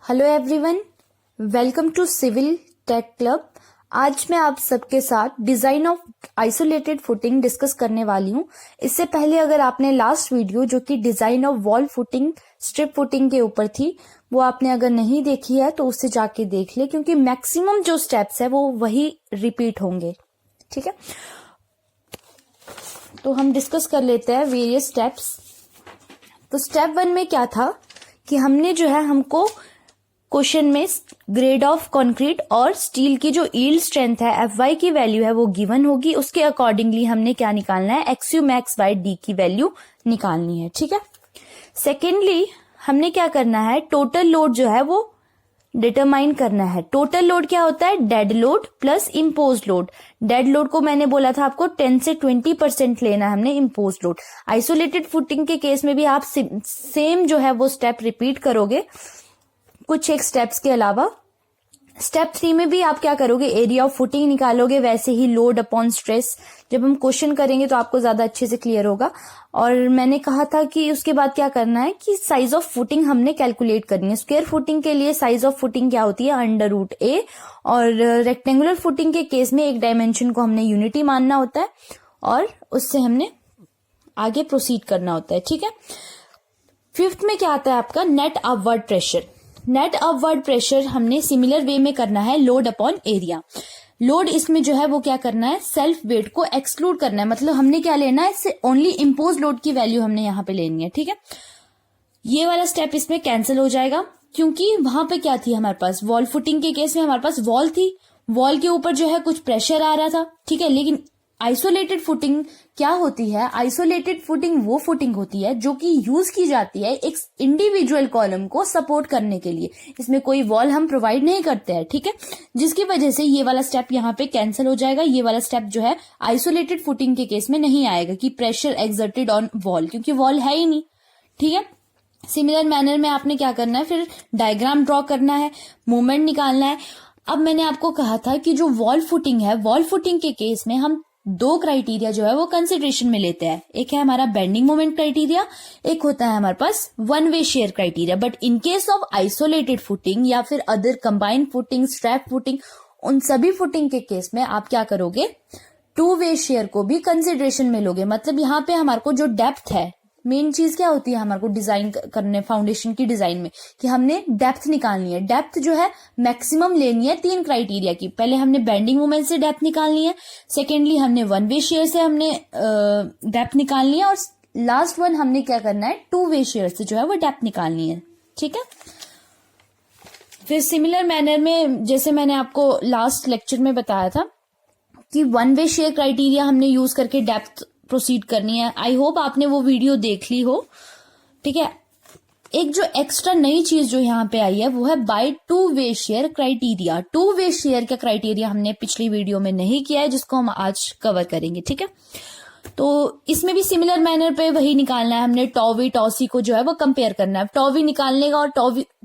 Hello everyone, welcome to civil tech club. आज मैं आप सबके साथ design of isolated footing discuss करने वाली हूँ। इससे पहले अगर आपने लास्ट वीडियो जो कि design of wall footing strip footing के ऊपर थी वो आपने अगर नहीं देखी है तो उससे जाके देख ले, क्योंकि मैक्सिमम जो स्टेप्स है वो वही रिपीट होंगे। ठीक है, तो हम डिस्कस कर लेते हैं वेरियस स्टेप्स। तो स्टेप 1 में क्या था कि हमने जो है हमको क्वेश्चन में ग्रेड ऑफ कंक्रीट और स्टील की जो यील्ड स्ट्रेंथ है Fy की वैल्यू है वो गिवन होगी। उसके अकॉर्डिंगली हमने क्या निकालना है, XU मैक्स बाय D की वैल्यू निकालनी है। ठीक है, सेकेंडली हमने क्या करना है, टोटल लोड जो है वो डिटरमाइन करना है। टोटल लोड क्या होता है, dead load plus impose load. Dead load को मैंने बोला था आपको 10 से 20% लेना है हमने इम्पोज लोड। आइसोलेटेड फुटिंग के केस में भी आप सेम जो है वो स्टेप रिपीट करोगे कुछ एक स्टेप्स के अलावा। स्टेप 3 में भी आप क्या करोगे, एरिया ऑफ फुटिंग निकालोगे। वैसे ही लोड अपॉन स्ट्रेस जब हम क्वेश्चन करेंगे तो आपको ज्यादा अच्छे से क्लियर होगा। और मैंने कहा था कि उसके बाद क्या करना है कि साइज ऑफ फुटिंग हमने कैलकुलेट करनी है। स्क्वायर फुटिंग के लिए साइज ऑफ फुटिंग क्या होती है, √A, और रेक्टेंगुलर फुटिंग के केस में एक डायमेंशन को हमने यूनिटी मानना होता है और उससे हमने आगे प्रोसीड करना होता है। ठीक है, 5th में क्या आता है आपका, net upward pressure. Net upward pressure हमने सिमिलर वे में करना है लोड अपॉन एरिया। लोड इसमें जो है वो क्या करना है, सेल्फ वेट को एक्सक्लूड करना है। मतलब हमने क्या लेना है, इससे ओनली इम्पोज लोड की वैल्यू हमने यहाँ पे लेनी है। ठीक है, ये वाला स्टेप इसमें कैंसिल हो जाएगा क्योंकि वहां पे क्या थी हमारे पास, वॉल फुटिंग के केस में हमारे पास वॉल थी, वॉल के ऊपर जो है कुछ प्रेशर आ रहा था। ठीक है, लेकिन आइसोलेटेड फुटिंग क्या होती है, आइसोलेटेड फुटिंग वो फुटिंग होती है जो कि यूज की जाती है एक इंडिविजुअल कॉलम को सपोर्ट करने के लिए। इसमें कोई वॉल हम प्रोवाइड नहीं करते हैं। ठीक है, जिसकी वजह से ये वाला स्टेप यहाँ पे कैंसिल हो जाएगा। ये वाला स्टेप जो है आइसोलेटेड फुटिंग के केस में नहीं आएगा कि प्रेशर एक्सर्टेड ऑन वॉल, क्योंकि वॉल है ही नहीं। ठीक है, सिमिलर मैनर में आपने क्या करना है, फिर डायग्राम ड्रॉ करना है, मूवमेंट निकालना है। अब मैंने आपको कहा था कि जो वॉल फुटिंग है, वॉल फुटिंग के केस में हम 2 क्राइटेरिया जो है वो कंसिडरेशन में लेते हैं। एक है हमारा बेंडिंग मोमेंट क्राइटेरिया, एक होता है हमारे पास one way share criteria. But in case of isolated footing या फिर other combined footing, strap footing, उन सभी फुटिंग के केस में आप क्या करोगे, 2 वे शेयर को भी कंसिडरेशन में लोगे। मतलब यहाँ पे हमारे को जो डेप्थ है, मेन चीज क्या होती है हमारे को डिजाइन करने, फाउंडेशन की डिजाइन में, कि हमने डेप्थ निकालनी है। डेप्थ जो है मैक्सिमम लेनी है 3 क्राइटेरिया की। पहले हमने बेंडिंग मोमेंट से डेप्थ निकालनी है, सेकेंडली हमने वन वे शेयर से हमने डेप्थ निकालनी है, और लास्ट वन हमने क्या करना है, 2 वे शेयर से जो है वो डेप्थ निकालनी है। ठीक है, फिर सिमिलर मैनर में जैसे मैंने आपको लास्ट लेक्चर में बताया था कि वन वे शेयर क्राइटेरिया हमने यूज करके डेप्थ प्रोसीड करनी है। आई होप आपने वो वीडियो देख ली हो। ठीक है, एक जो एक्स्ट्रा नई चीज जो यहाँ पे आई है वो है बाय 2 वे शेयर क्राइटेरिया। 2 वे शेयर का क्राइटेरिया हमने पिछली वीडियो में नहीं किया है, जिसको हम आज कवर करेंगे। ठीक है, तो इसमें भी सिमिलर मैनर पे वही निकालना है हमने। टॉवी टॉसी को जो है वो कंपेयर करना है। टॉवी निकालने का और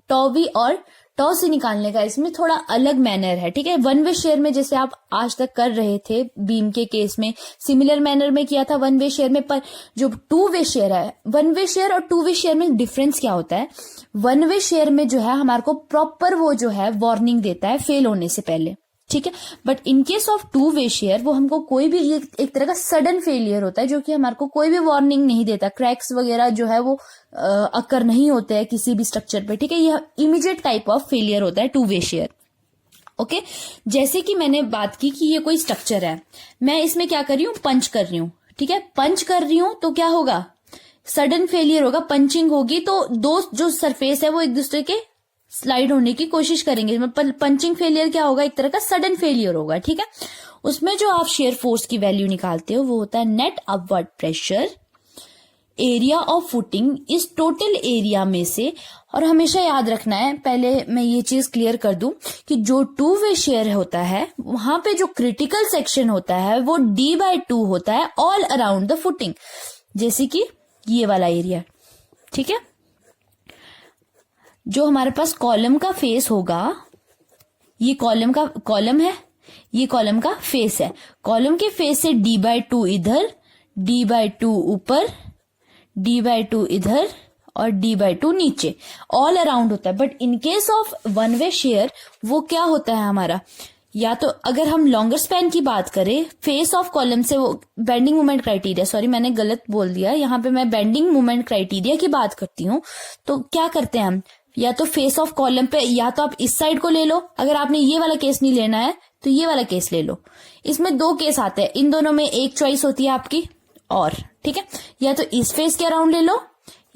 टॉवी और टॉसी निकालने का इसमें थोड़ा अलग मैनर है। ठीक है, वन वे शेयर में जैसे आप आज तक कर रहे थे बीम के केस में, सिमिलर मैनर में किया था वन वे शेयर में। पर जो 2 वे शेयर है, वन वे शेयर और 2 वे शेयर में डिफरेंस क्या होता है, वन वे शेयर में जो है हमारे को प्रॉपर वो जो है वार्निंग देता है फेल होने से पहले। ठीक है, but in case of 2 way share वो हमको कोई भी एक तरह का सडन फेलियर होता है, जो कि हमारे को कोई भी वार्निंग नहीं देता। क्रैक्स वगैरह जो है वो अकर नहीं होते हैं किसी भी स्ट्रक्चर पे। ठीक है, यह इमीडिएट टाइप ऑफ फेलियर होता है 2 वे शेयर। ओके, जैसे कि मैंने बात की कि ये कोई स्ट्रक्चर है, मैं इसमें क्या कर रही हूँ, पंच कर रही हूँ। ठीक है, पंच कर रही हूँ तो क्या होगा, सडन फेलियर होगा, पंचिंग होगी तो 2 जो सरफेस है वो एक दूसरे के स्लाइड होने की कोशिश करेंगे। पंचिंग फेलियर क्या होगा, एक तरह का सडन फेलियर होगा। ठीक है, उसमें जो आप शेयर फोर्स की वैल्यू निकालते हो वो होता है net upward pressure area of footing इस टोटल एरिया में से। और हमेशा याद रखना है, पहले मैं ये चीज क्लियर कर दूं कि जो 2 वे शेयर होता है वहां पे जो क्रिटिकल सेक्शन होता है वो D/2 होता है ऑल अराउंड द फुटिंग, जैसे कि ये वाला एरिया। ठीक है, जो हमारे पास कॉलम का फेस होगा, ये कॉलम है, ये कॉलम का फेस है। कॉलम के फेस से D/2 इधर, D/2 ऊपर, D/2 इधर और d/2 नीचे, ऑल अराउंड होता है। But in case of one way share वो क्या होता है हमारा, या तो अगर हम लॉन्गर स्पैन की बात करें, फेस ऑफ कॉलम से वो बेंडिंग मोमेंट क्राइटेरिया, सॉरी मैंने गलत बोल दिया, यहाँ पे मैं बेंडिंग मोमेंट क्राइटेरिया की बात करती हूँ। तो क्या करते हैं हम, या तो फेस ऑफ कॉलम पे, या तो आप इस साइड को ले लो, अगर आपने ये वाला केस नहीं लेना है तो ये वाला केस ले लो। इसमें दो केस आते हैं, इन दोनों में एक चॉइस होती है आपकी, और ठीक है, या तो इस फेस के अराउंड ले लो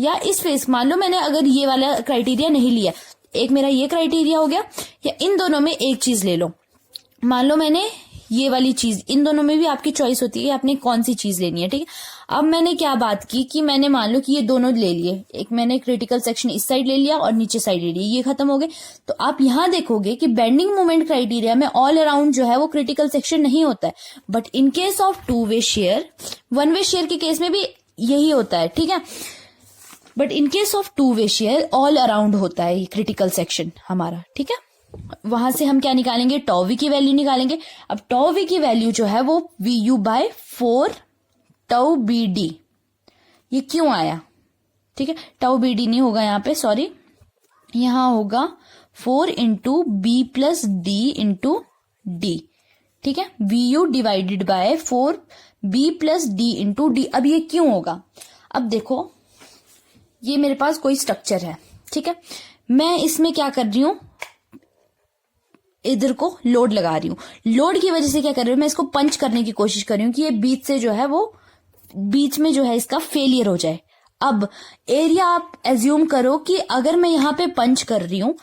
या इस फेस। मान लो मैंने अगर ये वाला क्राइटेरिया नहीं लिया, एक मेरा ये क्राइटेरिया हो गया, या इन दोनों में एक चीज ले लो। मान लो मैंने ये वाली चीज, इन दोनों में भी आपकी चॉइस होती है आपने कौन सी चीज लेनी है, ठीक है। अब मैंने क्या बात की कि मैंने मान लो कि ये दोनों ले लिए, एक मैंने क्रिटिकल सेक्शन इस साइड ले लिया और नीचे साइड ले लिया, ये खत्म हो गए। तो आप यहां देखोगे कि बेंडिंग मोमेंट क्राइटेरिया में ऑल अराउंड जो है वो क्रिटिकल सेक्शन नहीं होता है, but in case of two way share, one way share के केस में भी यही होता है, ठीक है। But in case of two way share all around होता है क्रिटिकल सेक्शन हमारा, ठीक है। वहां से हम क्या निकालेंगे, टॉ वी की वैल्यू निकालेंगे। अब टॉ वी की वैल्यू जो है वो VU/4 टाउ BD, ये क्यों आया, ठीक है। टाउ BD नहीं होगा यहाँ पे, सॉरी, यहां होगा 4 into B plus D into D, ठीक है। VU divided by 4B plus D into D। अब ये क्यों होगा, अब देखो ये मेरे पास कोई स्ट्रक्चर है, ठीक है, मैं इसमें क्या कर रही हूं, इधर को लोड लगा रही हूँ। लोड की वजह से क्या कर रही हूँ, मैं इसको पंच करने की कोशिश कर रही हूँ कि ये बीच से जो है वो बीच में जो है इसका फेलियर हो जाए। अब एरिया आप एज्यूम करो कि अगर मैं यहाँ पे पंच कर रही हूँ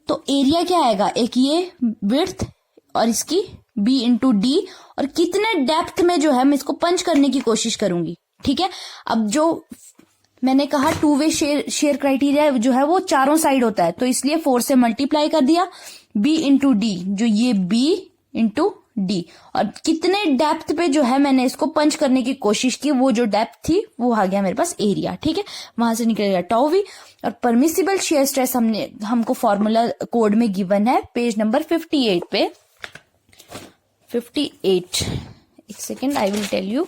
तो एरिया क्या आएगा, एक ये विड्थ और इसकी B इंटू D, और कितने डेप्थ में जो है मैं इसको पंच करने की कोशिश करूंगी, ठीक है। अब जो मैंने कहा टू वे शेयर क्राइटेरिया जो है वो चारों साइड होता है, तो इसलिए 4 से मल्टीप्लाई कर दिया, B इंटू D, जो ये B इंटू D, और कितने डेप्थ पे जो है मैंने इसको पंच करने की कोशिश की, वो जो डेप्थ थी वो आ गया मेरे पास एरिया, ठीक है। वहां से निकलेगा टाउ वी, और परमिसिबल शेयर स्ट्रेस हमको फॉर्मूला कोड में गिवन है पेज नंबर 58 पे, 58, एक second I will tell you.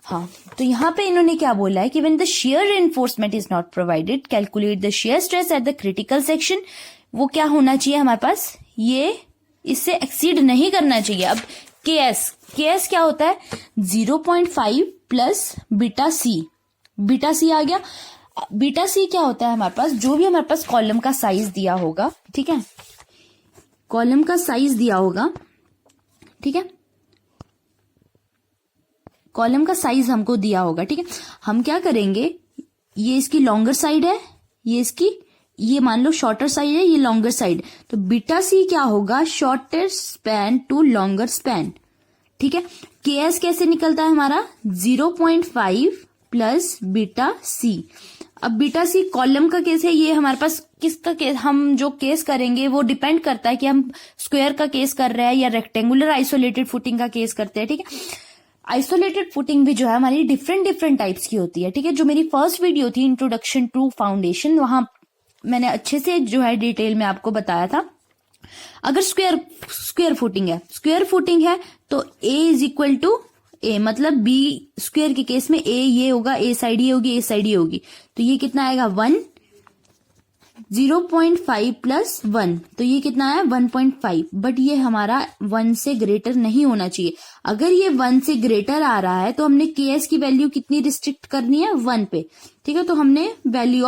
हाँ, तो यहाँ पे इन्होंने क्या बोला है कि when the shear reinforcement is not provided, calculate the shear stress at the critical section. वो क्या होना चाहिए हमारे पास, ये इससे एक्सीड नहीं करना चाहिए। अब KS क्या होता है, 0.5 प्लस बीटा सी, बीटा सी आ गया। बीटा सी क्या होता है हमारे पास, जो भी हमारे पास कॉलम का साइज दिया होगा, ठीक है, कॉलम का साइज दिया होगा, ठीक है, कॉलम का साइज हमको दिया होगा, ठीक है। हम क्या करेंगे, ये इसकी लॉन्गर साइड है, ये इसकी, ये मान लो शॉर्टर साइड है, ये लॉन्गर साइड, तो बीटा सी क्या होगा, shorter span to longer span, ठीक है। KS कैसे निकलता है हमारा, 0.5 प्लस बीटा सी। अब बीटा सी कॉलम का केस है, ये हमारे पास किसका केस, हम जो केस करेंगे वो डिपेंड करता है कि हम स्क्वायर का केस कर रहे हैं या रेक्टेंगुलर आइसोलेटेड फुटिंग का केस करते हैं, ठीक है। आइसोलेटेड फुटिंग भी जो है हमारी डिफरेंट टाइप्स की होती है, ठीक है। जो मेरी फर्स्ट वीडियो थी इंट्रोडक्शन टू फाउंडेशन, वहां मैंने अच्छे से जो है डिटेल में आपको बताया था। अगर स्क्वायर फुटिंग है तो A is equal to A, मतलब B स्क्वायर के केस में A ये होगा, A साइड ये होगी, A साइड ये होगी, तो ये कितना आएगा 1, 0.5 प्लस 1, तो ये कितना है 1.5, बट ये हमारा 1 से ग्रेटर नहीं होना चाहिए। अगर ये 1 से ग्रेटर आ रहा है तो हमने KS की वैल्यू कितनी रिस्ट्रिक्ट करनी है, 1 पे, ठीक है। तो हमने वैल्यू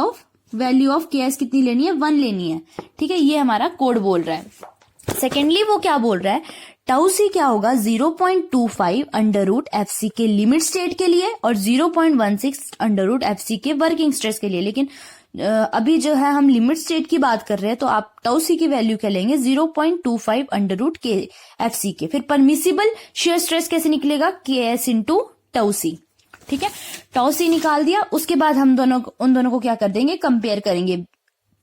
ऑफ KS कितनी लेनी है, 1 लेनी है, ठीक है। ये हमारा कोड बोल रहा है। सेकेंडली वो क्या बोल रहा है, टाउ सी क्या होगा, 0.25 अंडर रूट FC के लिमिट स्टेट के लिए और 0.16 अंडर रूट FC के वर्किंग स्ट्रेस के लिए। लेकिन अभी जो है हम लिमिट स्टेट की बात कर रहे हैं, तो आप टाउ सी की वैल्यू क्या लेंगे, 0.25 अंडर रूट के FC के। फिर परमिसिबल शेयर स्ट्रेस कैसे निकलेगा, KS इंटू टाउ सी, ठीक है। टाउ सी निकाल दिया, उसके बाद हम उन दोनों को क्या कर देंगे, कंपेयर करेंगे,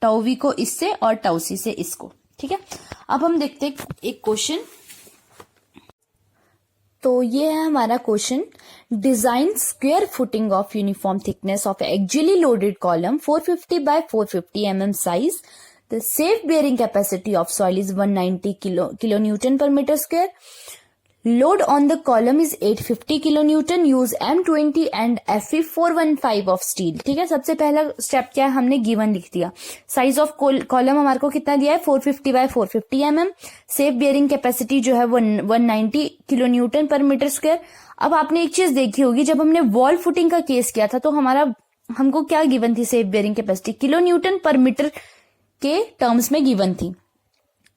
टाउ वी को इससे और टाउ सी से इसको, ठीक है। अब हम देखते हैं एक क्वेश्चन। तो ये है हमारा question, design square footing of uniform thickness of actually loaded column 450 by 450 mm size, the safe bearing capacity of soil is 190 kilo newton पर metre square, Load on the column is 850 kilonewton. Use M20 and Fe 415 of steel. ठीक है, सबसे पहला step क्या है, हमने given लिख दिया. साइज ऑफ कॉलम हमारे को कितना दिया है, 450 by 450 mm. Safe bearing capacity जो है 190 किलोन्यूटन पर मीटर स्क्वायर. अब आपने एक चीज देखी होगी, जब हमने वॉल फुटिंग का केस किया था तो हमको क्या गिवन थी, सेफ बियरिंग कैपेसिटी किलोन्यूटन पर मीटर के टर्म्स में गिवन थी.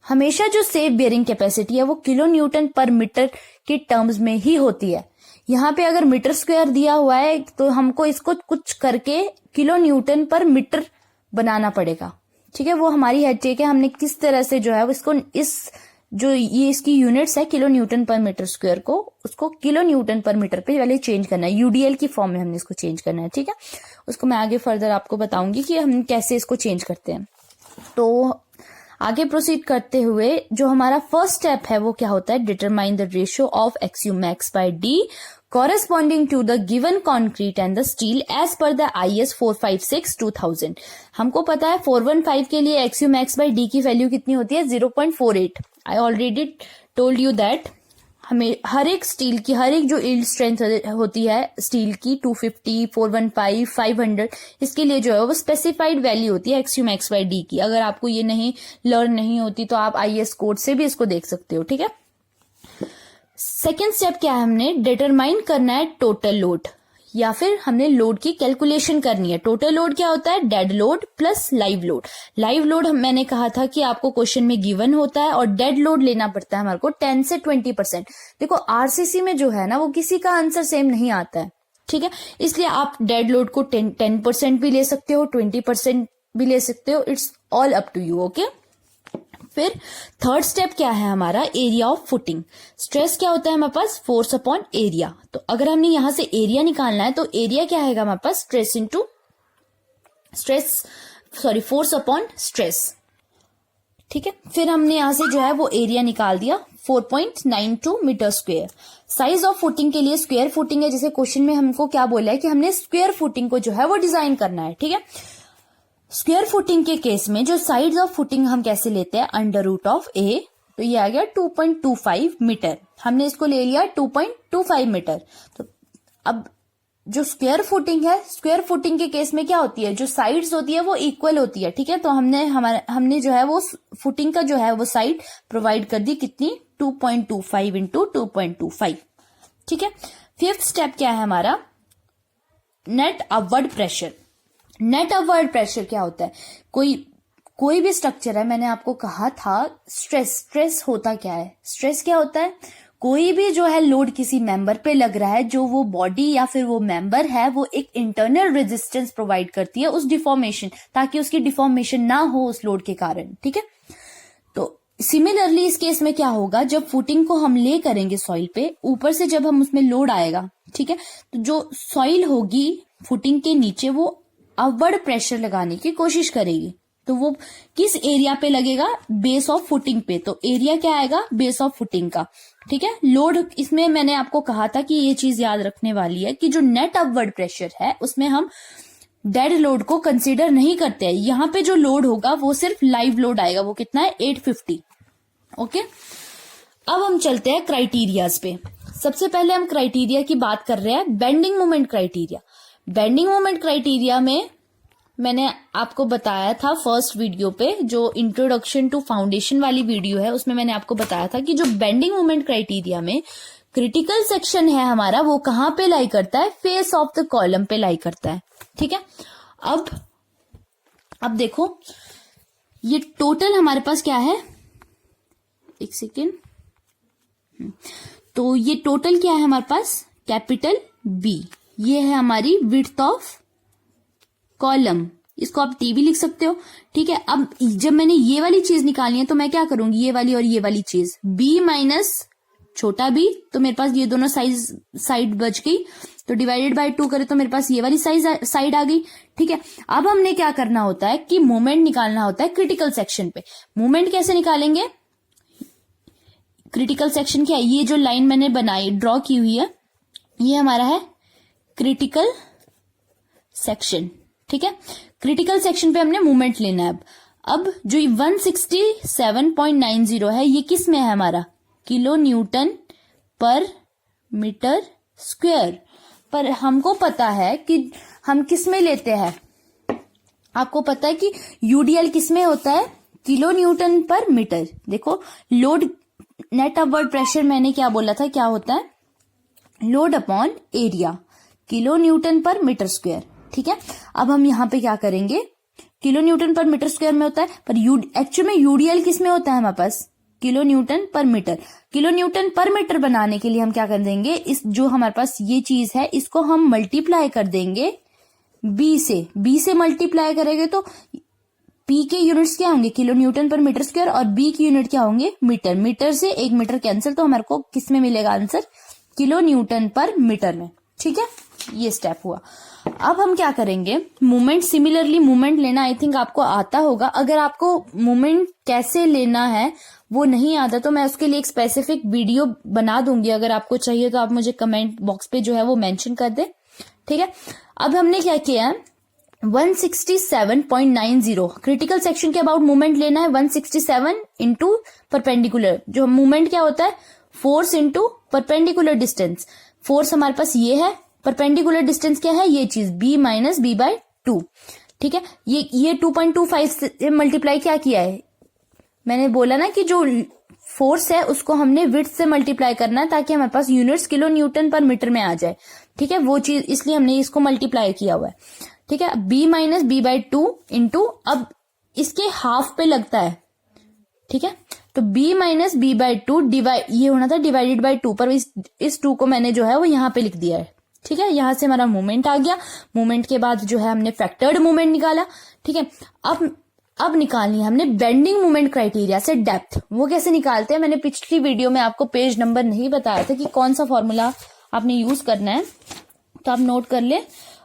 हमेशा जो सेफ बियरिंग कैपेसिटी है वो किलो न्यूटन पर मीटर के टर्म्स में ही होती है. यहाँ पे अगर मीटर स्क्वायर दिया हुआ है तो हमको इसको कुछ करके किलो न्यूटन पर मीटर बनाना पड़ेगा. ठीक है, वो हमारी हेड टेक है, हमने किस तरह से जो है इसको ये इसकी यूनिट्स है किलो न्यूटन पर मीटर स्क्वायर को, उसको किलो न्यूटन पर मीटर पे पहले चेंज करना है. यूडीएल की फॉर्म में हमने इसको चेंज करना है. ठीक है, उसको मैं आगे फर्दर आपको बताऊंगी कि हम कैसे इसको चेंज करते हैं. तो आगे प्रोसीड करते हुए जो हमारा फर्स्ट स्टेप है वो क्या होता है, determine the ratio of एक्सयू max bye D corresponding to the given concrete and the steel as per the IS 456-2000. हमको पता है 415 के लिए एक्सयू मैक्स बाय डी की वैल्यू कितनी होती है, 0.48. I already told you that हमें हर एक स्टील की हर एक जो यील्ड स्ट्रेंथ होती है स्टील की 250, 415, 500, इसके लिए जो है वो स्पेसिफाइड वैल्यू होती है एक्सयू मैक्स बाय डी की. अगर आपको ये नहीं लर्न नहीं होती तो आप आईएस कोड से भी इसको देख सकते हो. ठीक है, सेकेंड स्टेप क्या है, हमने डिटरमाइन करना है टोटल लोड, या फिर हमने लोड की कैलकुलेशन करनी है. टोटल लोड क्या होता है, dead load plus live load. Live load मैंने कहा था कि आपको क्वेश्चन में गिवन होता है और डेड लोड लेना पड़ता है हमारे को 10 से 20%. देखो आरसीसी में जो है ना वो किसी का आंसर सेम नहीं आता है. ठीक है, इसलिए आप डेड लोड को 10% भी ले सकते हो, 20% भी ले सकते हो. It's all up to you. Okay, फिर थर्ड स्टेप क्या है हमारा, एरिया ऑफ फुटिंग. स्ट्रेस क्या होता है हमारे पास, फोर्स अपॉन एरिया. तो अगर हमने यहां से एरिया निकालना है तो एरिया क्या आएगा हमारे पास, फोर्स अपॉन स्ट्रेस. ठीक है, फिर हमने यहां से जो है वो एरिया निकाल दिया 4.92 metre square. Size of footing के लिए स्क्वायर फुटिंग है, जैसे क्वेश्चन में हमको क्या बोला है कि हमने स्क्वायर फुटिंग को जो है वो डिजाइन करना है. ठीक है, स्क्वायर फुटिंग के केस में जो साइड्स ऑफ फुटिंग हम कैसे लेते हैं, अंडर रूट ऑफ ए, तो ये आ गया 2.25 मीटर. हमने इसको ले लिया 2.25 मीटर. तो अब जो स्क्वायर फुटिंग है, स्क्वायर फुटिंग के केस में क्या होती है, जो साइड्स होती है वो इक्वल होती है. ठीक है, तो हमने जो है वो फुटिंग का जो है वो साइड प्रोवाइड कर दी, कितनी, 2.25 इंटू 2.25. ठीक है, फिफ्थ स्टेप क्या है हमारा, net upward pressure. Net upward pressure क्या होता है, कोई भी स्ट्रक्चर है, मैंने आपको कहा था स्ट्रेस होता क्या है, स्ट्रेस क्या होता है, कोई भी जो है लोड किसी मेंबर पे लग रहा है, जो वो बॉडी या फिर वो मेंबर है वो एक इंटरनल रेजिस्टेंस प्रोवाइड करती है उस डिफॉर्मेशन, ताकि उसकी डिफॉर्मेशन ना हो उस लोड के कारण. ठीक है, तो सिमिलरली इस केस में क्या होगा, जब फुटिंग को हम ले करेंगे सॉइल पे, ऊपर से जब हम उसमें लोड आएगा, ठीक है, तो जो सॉइल होगी फुटिंग के नीचे वो अपवर्ड प्रेशर लगाने की कोशिश करेगी. तो वो किस एरिया पे लगेगा, बेस ऑफ फुटिंग पे. तो एरिया क्या आएगा, बेस ऑफ फुटिंग का. ठीक है, लोड, इसमें मैंने आपको कहा था कि ये चीज याद रखने वाली है कि जो नेट अपवर्ड प्रेशर है उसमें हम डेड लोड को कंसीडर नहीं करते हैं. यहाँ पे जो लोड होगा वो सिर्फ लाइव लोड आएगा, वो कितना है, 850. ओके, अब हम चलते हैं क्राइटेरियाज पे. सबसे पहले हम क्राइटेरिया की बात कर रहे हैं, bending moment criteria. Bending moment criteria में मैंने आपको बताया था फर्स्ट वीडियो पे, जो इंट्रोडक्शन टू फाउंडेशन वाली वीडियो है, उसमें मैंने आपको बताया था कि जो बेंडिंग मोमेंट क्राइटेरिया में क्रिटिकल सेक्शन है हमारा वो कहां पे लाई करता है, फेस ऑफ द कॉलम पे लाई करता है. ठीक है, अब देखो ये टोटल हमारे पास क्या है, एक सेकेंड, तो ये टोटल क्या है हमारे पास, कैपिटल बी, ये है हमारी विड्थ ऑफ कॉलम, इसको आप टी भी लिख सकते हो. ठीक है, अब जब मैंने ये वाली चीज निकालनी है तो मैं क्या करूंगी, ये वाली और ये वाली चीज, बी माइनस छोटा बी, तो मेरे पास ये दोनों साइड बच गई, तो डिवाइडेड बाय 2 करे तो मेरे पास ये वाली साइड आ गई. ठीक है, अब हमने क्या करना होता है कि मोमेंट निकालना होता है क्रिटिकल सेक्शन पे. मोमेंट कैसे निकालेंगे, क्रिटिकल सेक्शन क्या है, ये जो लाइन मैंने बनाई ड्रॉ की हुई है ये हमारा है क्रिटिकल सेक्शन. ठीक है, क्रिटिकल सेक्शन पे हमने मोमेंट लेना है. अब जो 167.90 है ये किस में है हमारा, किलो न्यूटन पर मीटर स्क्वायर। पर हमको पता है कि हम किस में लेते हैं, आपको पता है कि यूडीएल किस में होता है, किलो न्यूटन पर मीटर। देखो लोड नेट अपवर्ड प्रेशर मैंने क्या बोला था, क्या होता है, load upon area, kilo newton पर मीटर स्क्वायर। ठीक है, अब हम यहाँ पे क्या करेंगे, किलो न्यूटन पर मीटर स्क्वायर में होता है, पर एक्चुअल में यूडीएल किस में होता है हमारे पास, किलो न्यूटन पर मीटर। किलो न्यूटन पर मीटर बनाने के लिए हम क्या कर देंगे, इस जो हमारे पास ये चीज है इसको हम मल्टीप्लाई कर देंगे बी से मल्टीप्लाई करेंगे तो पी के यूनिट्स क्या होंगे, किलो न्यूटन पर मीटर स्क्वायर, और बी की यूनिट क्या होंगे, मीटर। मीटर से एक मीटर कैंसिल, तो हमारे को किस में मिलेगा आंसर, किलो न्यूटन पर मीटर में। ठीक है, ये स्टेप हुआ। अब हम क्या करेंगे, मोमेंट, सिमिलरली मोमेंट लेना आई थिंक आपको आता होगा। अगर आपको मोमेंट कैसे लेना है वो नहीं आता तो मैं उसके लिए एक स्पेसिफिक वीडियो बना दूंगी, अगर आपको चाहिए तो आप मुझे कमेंट बॉक्स पे जो है वो मेंशन कर दे। ठीक है, अब हमने क्या किया है, 167.90 क्रिटिकल सेक्शन के अबाउट मूवमेंट लेना है। 167 इंटू परपेंडिकुलर, जो मूवमेंट क्या होता है, force into perpendicular distance. Force हमारे पास ये है, परपेंडिकुलर डिस्टेंस क्या है, ये चीज b माइनस बी बाई 2। ठीक है, ये 2.25 से मल्टीप्लाई क्या किया है, मैंने बोला ना कि जो फोर्स है उसको हमने विड्थ से मल्टीप्लाई करना है ताकि हमारे पास यूनिट्स किलो न्यूटन पर मीटर में आ जाए। ठीक है, वो चीज इसलिए हमने इसको मल्टीप्लाई किया हुआ है। ठीक है, b minus b by 2 into, अब इसके हाफ पे लगता है। ठीक है, तो b minus b by 2 divide, ये होना था डिवाइडेड बाई 2, पर इस 2 को मैंने जो है वो यहाँ पे लिख दिया है। ठीक है, यहां से हमारा मूवमेंट आ गया। मूवमेंट के बाद जो है हमने फैक्टर्ड मूवमेंट निकाला। ठीक है, अब निकालनी है हमने बेंडिंग मूवमेंट क्राइटेरिया से डेप्थ। वो कैसे निकालते हैं, मैंने पिछली वीडियो में आपको पेज नंबर नहीं बताया था कि कौन सा फॉर्मूला आपने यूज करना है, तो आप नोट कर ले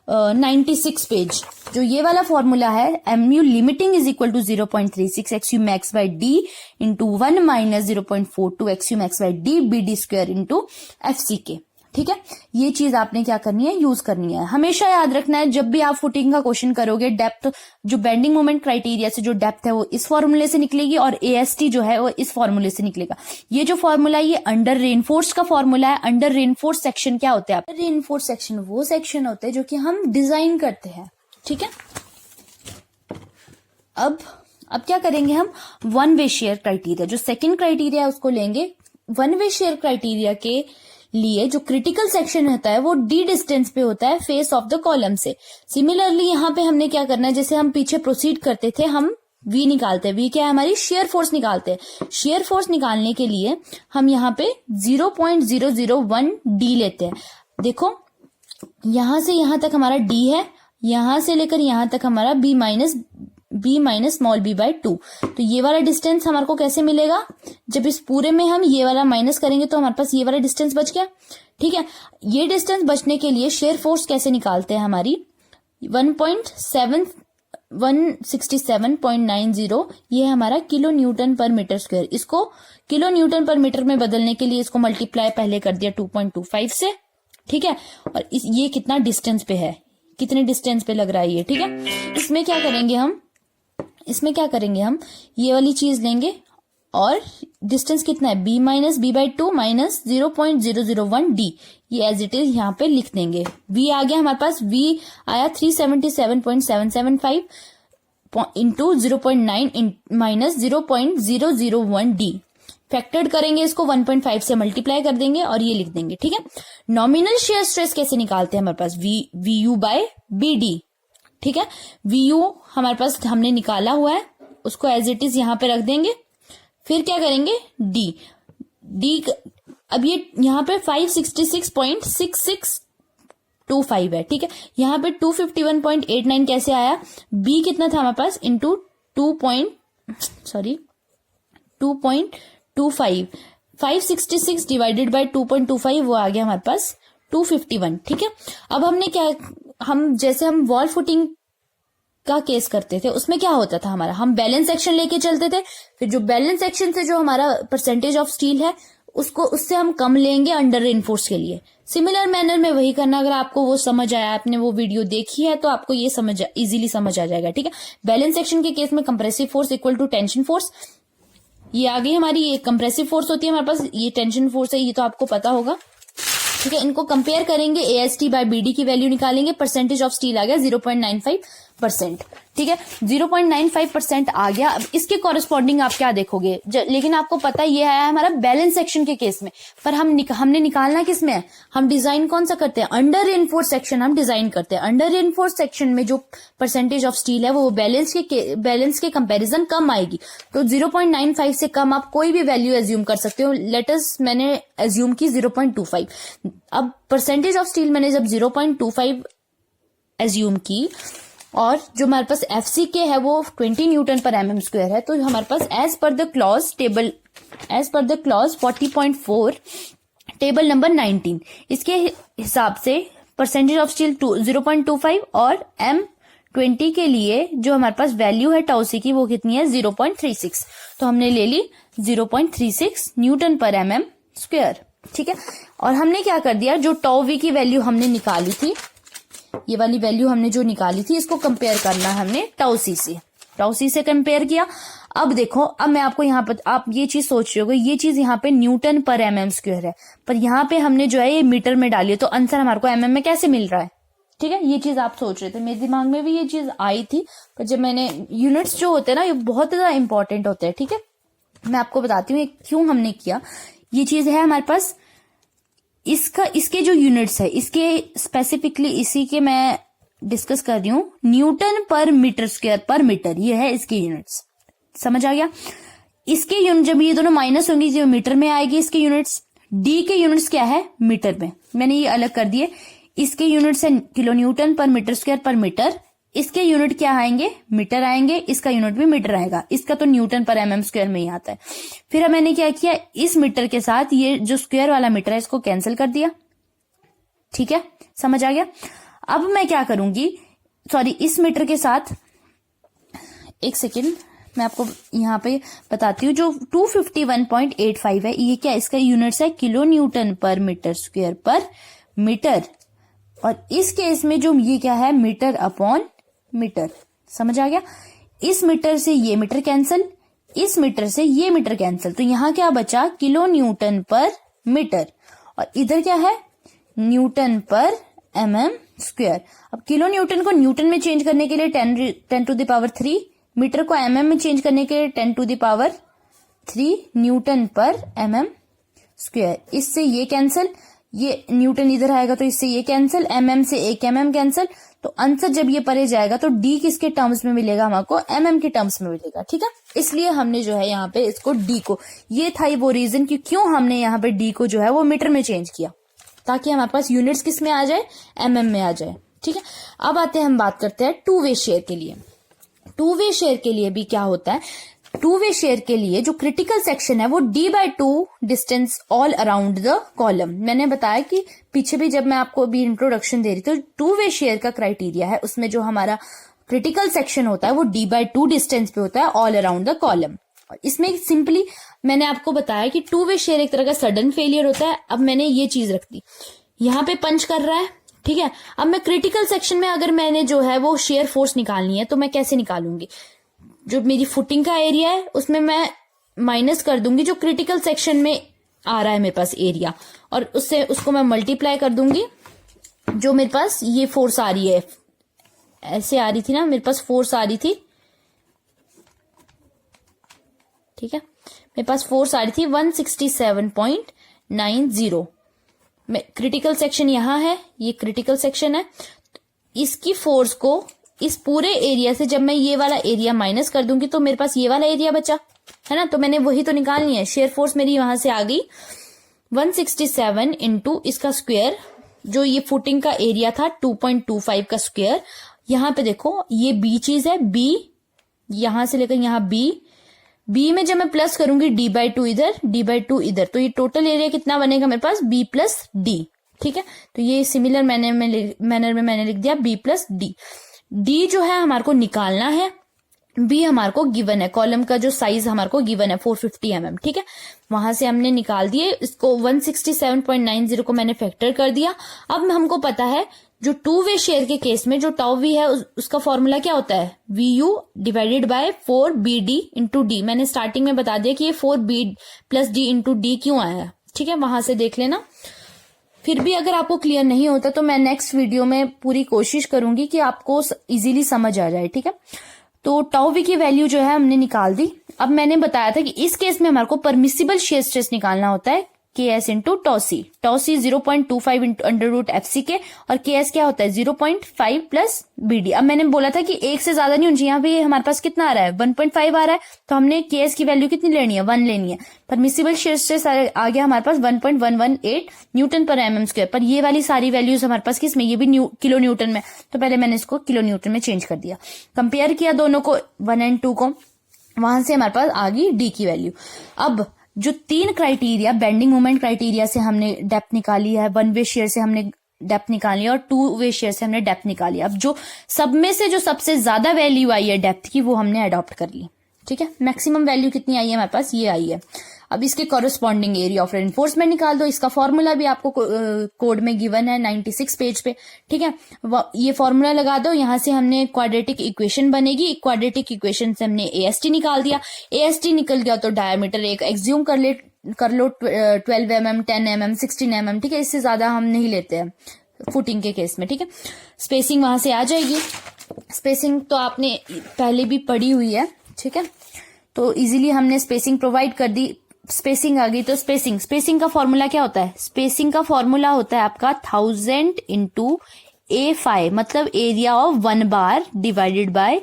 96 पेज। जो ये वाला फॉर्मूला है, mu limiting is equal to 0.36 XU max by d into 1 minus 0.42 XU max by d b d square into FCK। ठीक है, ये चीज आपने क्या करनी है, यूज करनी है। हमेशा याद रखना है जब भी आप फुटिंग का क्वेश्चन करोगे, डेप्थ जो बेंडिंग मोमेंट क्राइटेरिया से जो डेप्थ है वो इस फॉर्मूले से निकलेगी और AST जो है वो इस फॉर्मूले से निकलेगा। ये जो फॉर्मूला है ये अंडर रेनफोर्स का फॉर्मूला है। अंडर रेनफोर्स सेक्शन क्या होते हैं, अंडर रेनफोर्स सेक्शन वो सेक्शन होते हैं जो कि हम डिजाइन करते हैं। ठीक है, अब क्या करेंगे हम, वन वे शेयर क्राइटेरिया, जो सेकंड क्राइटेरिया है उसको लेंगे। वन वे शेयर क्राइटेरिया के लिए जो क्रिटिकल सेक्शन होता है वो d डिस्टेंस पे होता है फेस ऑफ द कॉलम से। सिमिलरली यहाँ पे हमने क्या करना है, जैसे हम पीछे प्रोसीड करते थे, हम v निकालते हैं। v क्या है, हमारी शेयर फोर्स निकालते हैं। शेयर फोर्स निकालने के लिए हम यहाँ पे 0.001 d लेते हैं। देखो यहां से यहां तक हमारा d है, यहां से लेकर यहां तक हमारा b minus small b by 2। तो ये वाला डिस्टेंस हमारे को कैसे मिलेगा, जब इस पूरे में हम ये वाला माइनस करेंगे तो हमारे पास ये वाला डिस्टेंस बच गया। ठीक है, ये डिस्टेंस बचने के लिए शेयर फोर्स कैसे निकालते हैं, हमारी 167.90 ये हमारा किलो न्यूटन पर मीटर स्क्वायर। इसको किलो न्यूटन पर मीटर में बदलने के लिए इसको मल्टीप्लाई पहले कर दिया 2.25 से। ठीक है, और ये कितना डिस्टेंस पे है, कितने डिस्टेंस पे लग रहा है ये। ठीक है, इसमें क्या करेंगे हम ये वाली चीज लेंगे और डिस्टेंस कितना है, b minus b by 2 minus 0.001 d, ये एज इट इज यहाँ पे लिख देंगे। v आ गया हमारे पास, v आया 377.775 इंटू 0.9 माइनस 0.001 d। फैक्टर्ड करेंगे इसको 1.5 से मल्टीप्लाई कर देंगे और ये लिख देंगे। ठीक है, नॉमिनल शेयर स्ट्रेस कैसे निकालते हैं, हमारे पास vu बाय bd। ठीक है, vu हमारे पास हमने निकाला हुआ है, उसको एज इट इज यहाँ पे रख देंगे। फिर क्या करेंगे, d अब ये यहाँ पे 566.6625 है। ठीक है, यहाँ पे 251.89 कैसे आया, b कितना था हमारे पास इंटू 2.25 566 डिवाइडेड बाय 2.25 वो आ गया हमारे पास 251। ठीक है, अब हमने क्या, जैसे हम वॉल फुटिंग का केस करते थे उसमें क्या होता था हमारा, हम बैलेंस सेक्शन लेके चलते थे। फिर जो बैलेंस सेक्शन से जो हमारा परसेंटेज ऑफ स्टील है उससे हम कम लेंगे अंडर रेनफोर्स के लिए। सिमिलर मैनर में वही करना। अगर आपको वो समझ आया, आपने वो वीडियो देखी है तो आपको ये इजीली समझ आ जाएगा। ठीक है, बैलेंस सेक्शन के केस में compressive force equal to tension force, ये आ गई हमारी, ये कंप्रेसिव फोर्स होती है हमारे पास, ये टेंशन फोर्स है, ये तो आपको पता होगा। ठीक है, इनको कंपेयर करेंगे, AST बाय BD की वैल्यू निकालेंगे, परसेंटेज ऑफ स्टील आ गया 0.95%। ठीक है, 0.95% आ गया। अब इसके कॉरेस्पॉन्डिंग आप क्या देखोगे, लेकिन आपको पता ये है हमारा बैलेंस सेक्शन के केस में, पर हमने निकालना किस में है, हम डिजाइन कौन सा करते हैं, अंडर रेनफोर्स सेक्शन हम डिजाइन करते हैं। अंडर रेनफोर्स सेक्शन में जो परसेंटेज ऑफ स्टील है वो बैलेंस के कंपैरिजन कम आएगी, तो 0.95 से कम आप कोई भी वैल्यू एज्यूम कर सकते हो। लेटस मैंने एज्यूम की 0.25। अब परसेंटेज ऑफ स्टील मैंने जब 0.25 एज्यूम की, और जो हमारे पास FCK है वो 20 न्यूटन पर mm स्क्वायर है, तो हमारे पास as per the clause 40.4 table number 19 इसके हिसाब से परसेंटेज ऑफ स्टील 0.25 और M20 के लिए जो हमारे पास वैल्यू है टाउ सी की वो कितनी है 0.36, तो हमने ले ली 0.36 न्यूटन पर mm स्क्वायर। ठीक है, और हमने क्या कर दिया, जो टाउ वी की वैल्यू हमने निकाली थी, ये वाली वैल्यू हमने जो निकाली थी, इसको कंपेयर करना है हमने टाउ सी से कंपेयर किया। अब देखो, अब मैं आपको यहाँ पर, आप ये चीज सोच रहे होगे, ये चीज यहाँ पे न्यूटन पर mm स्क्वायर है, पर यहाँ पे हमने जो है ये मीटर में डाली है, तो आंसर हमारे को mm में कैसे मिल रहा है। ठीक है, ये चीज आप सोच रहे थे, मेरे दिमाग में भी ये चीज आई थी, पर जब मैंने यूनिट्स जो होते हैं ना, ये बहुत ज्यादा इंपॉर्टेंट होते हैं। ठीक है, मैं आपको बताती हूँ क्यों हमने किया। ये चीज है हमारे पास, इसके जो यूनिट्स है, इसके स्पेसिफिकली इसी के मैं डिस्कस कर रही हूं, न्यूटन पर मीटर स्क्वायर पर मीटर, ये है इसके यूनिट्स। समझ आ गया। इसके यूनिट जब ये दोनों माइनस होंगी, जो मीटर में आएगी इसके यूनिट्स, डी के यूनिट्स क्या है मीटर में, मैंने ये अलग कर दिए। इसके यूनिट्स है किलो न्यूटन पर मीटर स्क्वायर पर मीटर, इसके यूनिट क्या आएंगे मीटर आएंगे, इसका यूनिट भी मीटर आएगा, इसका तो न्यूटन पर mm स्क्वायर में ही आता है। फिर मैंने क्या किया, इस मीटर के साथ ये जो स्क्वायर वाला मीटर है इसको कैंसिल कर दिया। ठीक है, समझ आ गया। अब मैं क्या करूंगी, सॉरी, इस मीटर के साथ, एक सेकेंड मैं आपको यहाँ पे बताती हूँ, जो 251.85 है, ये क्या, इसका यूनिट्स है किलो न्यूटन पर मीटर स्क्वायर पर मीटर, और इस केस में जो ये क्या है मीटर अपॉन मीटर। समझ आ गया। इस मीटर से ये मीटर कैंसिल, इस मीटर से ये मीटर कैंसिल, तो यहां क्या बचा किलो न्यूटन पर मीटर, और इधर क्या है न्यूटन पर mm स्क्वायर। अब किलो न्यूटन को न्यूटन में चेंज करने के लिए 10 टू द पावर 3, मीटर को mm में चेंज करने के लिए 10 टू द पावर 3 न्यूटन पर mm स्क्वायर। इससे ये कैंसिल, ये न्यूटन इधर आएगा तो इससे ये कैंसिल, mm से एक mm कैंसिल, तो आंसर जब ये परे जाएगा तो d किसके टर्म्स में मिलेगा, हमको mm के टर्म्स में मिलेगा। ठीक है, इसलिए हमने जो है यहाँ पे इसको d को, ये था वो रीजन कि क्यों हमने यहाँ पे d को जो है वो मीटर में चेंज किया, ताकि हमारे पास यूनिट्स किस में आ जाए mm में आ जाए। ठीक है, अब आते हैं, हम बात करते हैं टू वे शेयर के लिए। टू वे शेयर के लिए भी क्या होता है, टू वे शेयर के लिए जो क्रिटिकल सेक्शन है वो d/2 distance all around the column. मैंने बताया कि पीछे भी जब मैं आपको अभी इंट्रोडक्शन दे रही थी, तो टू वे शेयर का क्राइटेरिया है, उसमें जो हमारा क्रिटिकल सेक्शन होता है वो d/2 डिस्टेंस पे होता है ऑल अराउंड द कॉलम। और इसमें सिंपली मैंने आपको बताया कि टू वे शेयर एक तरह का सडन फेलियर होता है। अब मैंने ये चीज रख दी, यहाँ पे पंच कर रहा है। ठीक है, अब मैं क्रिटिकल सेक्शन में अगर मैंने जो है वो शेयर फोर्स निकालनी है, तो मैं कैसे निकालूंगी, जो मेरी फुटिंग का एरिया है उसमें मैं माइनस कर दूंगी जो क्रिटिकल सेक्शन में आ रहा है मेरे पास एरिया, और उससे उसको मैं मल्टीप्लाई कर दूंगी, जो मेरे पास ये फोर्स आ रही है, ऐसे आ रही थी ना मेरे पास फोर्स आ रही थी। ठीक है, मेरे पास फोर्स आ रही थी 167.90। क्रिटिकल सेक्शन यहां है, ये क्रिटिकल सेक्शन है, इसकी फोर्स को इस पूरे एरिया से जब मैं ये वाला एरिया माइनस कर दूंगी तो मेरे पास ये वाला एरिया बचा है ना, तो मैंने वही तो निकालनी है। शेयर फोर्स मेरी वहां से आ गई 167 इंटू इसका स्क्वायर, जो ये फुटिंग का एरिया था 2.25 का स्क्वायर। यहाँ पे देखो ये बी चीज है, बी यहां से लेकर यहाँ बी में जब मैं प्लस करूंगी d/2 इधर, d/2 इधर, तो ये टोटल एरिया कितना बनेगा मेरे पास b प्लस डी। ठीक है, तो ये सिमिलर मैनर में मैंने लिख दिया b प्लस डी। डी जो है हमारे को निकालना है, बी हमारे को गिवन है, कॉलम का जो साइज हमारे को गिवन है 450 mm। ठीक है, वहां से हमने निकाल दिए इसको, 167.90 को मैंने फैक्टर कर दिया। अब हमको पता है जो टू वे शेयर के केस में जो टाउ वी है उसका फॉर्मूला क्या होता है, v u divided by 4BD into d. मैंने स्टार्टिंग में बता दिया कि ये 4B plus D into D क्यों आया है, ठीक है, वहां से देख लेना। फिर भी अगर आपको क्लियर नहीं होता तो मैं नेक्स्ट वीडियो में पूरी कोशिश करूंगी कि आपको इजीली समझ आ जाए, ठीक है। तो टाउ वी की वैल्यू जो है हमने निकाल दी। अब मैंने बताया था कि इस केस में हमारे को परमिसिबल शेयर स्ट्रेस निकालना होता है KS into tau c. Tau c 0.25 into under root FC के, और KS क्या होता है 0.5 प्लस BD। अब मैंने बोला था कि एक से ज्यादा नहीं होनी चाहिए, यहाँ पे हमारे पास कितना आ रहा है 1.5 आ रहा है, तो हमने KS की वैल्यू कितनी लेनी है 1 लेनी है। परमिसिबल शेयर स्ट्रेस आ गया हमारे पास 1.118 न्यूटन पर mm²। पर ये वाली सारी वैल्यूज हमारे पास किस में, ये भी किलो न्यूटन में, तो पहले मैंने इसको किलो न्यूटन में चेंज कर दिया। कंपेयर किया दोनों को 1 और 2 को, वहां से हमारे पास आ गई D की वैल्यू। अब जो 3 क्राइटेरिया बेंडिंग मोमेंट क्राइटेरिया से हमने डेप्थ निकाली है, 1 वे शेयर से हमने डेप्थ निकाली है और 2 वे शेयर से हमने डेप्थ निकाली है। अब जो सब में से जो सबसे ज्यादा वैल्यू आई है डेप्थ की वो हमने अडॉप्ट कर ली, ठीक है। मैक्सिमम वैल्यू कितनी आई है हमारे पास, ये आई है। अब इसके कॉरेस्पॉन्डिंग एरिया ऑफ रेनफोर्समेंट निकाल दो। इसका फॉर्मूला भी आपको कोड में गिवन है 96 पेज पे, ठीक है। ये फॉर्मूला लगा दो, यहां से हमने क्वाड्रेटिक इक्वेशन बनेगी। क्वाड्रेटिक इक्वेशन से हमने AST निकाल दिया। AST निकल गया तो डायमीटर एक एग्ज्यूम कर लो 12 mm, 10 mm, 16 mm, ठीक है। इससे ज्यादा हम नहीं लेते हैं फुटिंग के केस में, ठीक है। स्पेसिंग वहां से आ जाएगी। स्पेसिंग तो आपने पहले भी पढ़ी हुई है, ठीक है। तो इजीली हमने स्पेसिंग प्रोवाइड कर दी। स्पेसिंग आ गई तो स्पेसिंग का फॉर्मूला क्या होता है, स्पेसिंग का फॉर्मूला होता है आपका 1000 इंटू A5, मतलब area of 1 bar divided by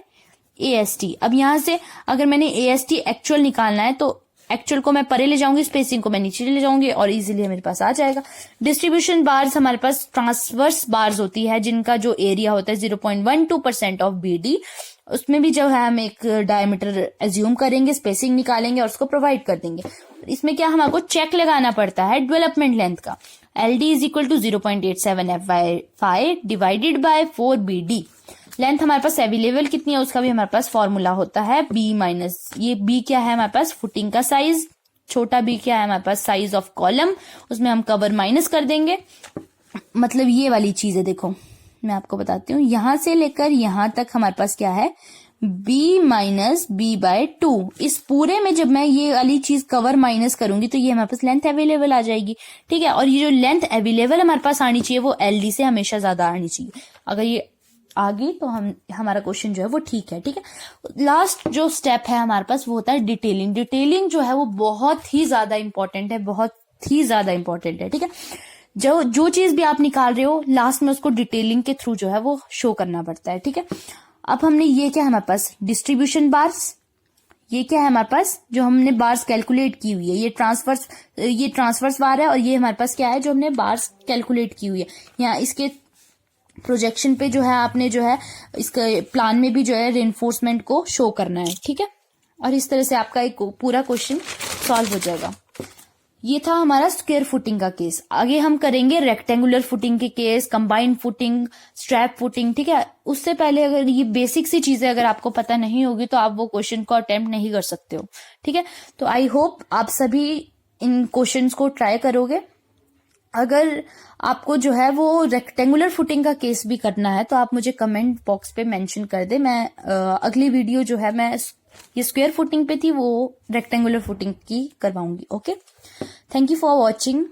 AST। अब यहां से अगर मैंने AST एक्चुअल निकालना है तो एक्चुअल को मैं परे ले जाऊंगी, स्पेसिंग को मैं नीचे ले जाऊंगी और इजीली मेरे पास आ जाएगा। डिस्ट्रीब्यूशन बार्स हमारे पास ट्रांसवर्स बार्स होती है जिनका जो एरिया होता है 0.12% ऑफ BD। उसमें भी जो है हम एक डायमीटर एज्यूम करेंगे, स्पेसिंग निकालेंगे और उसको प्रोवाइड कर देंगे। इसमें क्या हमको चेक लगाना पड़ता है डेवलपमेंट लेंथ का। LD is equal to 0.87 F/5 divided by 4BD। Length हमारे पास अवेलेबल कितनी है उसका भी हमारे पास फॉर्मूला होता है B माइनस, ये B क्या है हमारे पास फुटिंग का साइज, छोटा b क्या है हमारे पास साइज ऑफ कॉलम, उसमें हम कवर माइनस कर देंगे। मतलब ये वाली चीज है, देखो मैं आपको बताती हूँ, यहां से लेकर यहां तक हमारे पास क्या है b माइनस B/2। इस पूरे में जब मैं ये वाली चीज कवर माइनस करूंगी तो ये हमारे पास लेंथ अवेलेबल आ जाएगी, ठीक है। और ये जो लेंथ अवेलेबल हमारे पास आनी चाहिए वो LD से हमेशा ज्यादा आनी चाहिए। अगर ये आ गई तो हमारा क्वेश्चन जो है वो ठीक है, ठीक है। लास्ट जो स्टेप है हमारे पास वो होता है डिटेलिंग। डिटेलिंग जो है वो बहुत ही ज्यादा इंपॉर्टेंट है, बहुत ही ज्यादा इंपॉर्टेंट है, ठीक है। जो चीज भी आप निकाल रहे हो लास्ट में उसको डिटेलिंग के थ्रू जो है वो शो करना पड़ता है, ठीक है। अब हमने ये क्या है हमारे पास डिस्ट्रीब्यूशन बार्स, ये क्या है हमारे पास जो हमने बार्स कैलकुलेट की हुई है, ये ट्रांसवर्स बार है और ये हमारे पास क्या है जो हमने बार्स कैलकुलेट की हुई है। यहाँ इसके प्रोजेक्शन पे जो है आपने जो है इसके प्लान में भी जो है रेनफोर्समेंट को शो करना है, ठीक है। और इस तरह से आपका एक पूरा क्वेश्चन सॉल्व हो जाएगा। ये था हमारा स्क्वायर फुटिंग का केस। आगे हम करेंगे रेक्टेंगुलर फुटिंग के case, combined footing, strap footing, ठीक है। उससे पहले अगर ये बेसिक सी चीजें अगर आपको पता नहीं होगी तो आप वो क्वेश्चन को अटेम्प्ट नहीं कर सकते हो, ठीक है। तो आई होप आप सभी इन क्वेश्चंस को ट्राई करोगे। अगर आपको जो है वो रेक्टेंगुलर फुटिंग का केस भी करना है तो आप मुझे कमेंट बॉक्स पे मेंशन कर दे। मैं अगली वीडियो जो है मैं ये स्क्वायर फुटिंग पे थी वो रेक्टेंगुलर फुटिंग की करवाऊंगी। Okay, thank you for watching.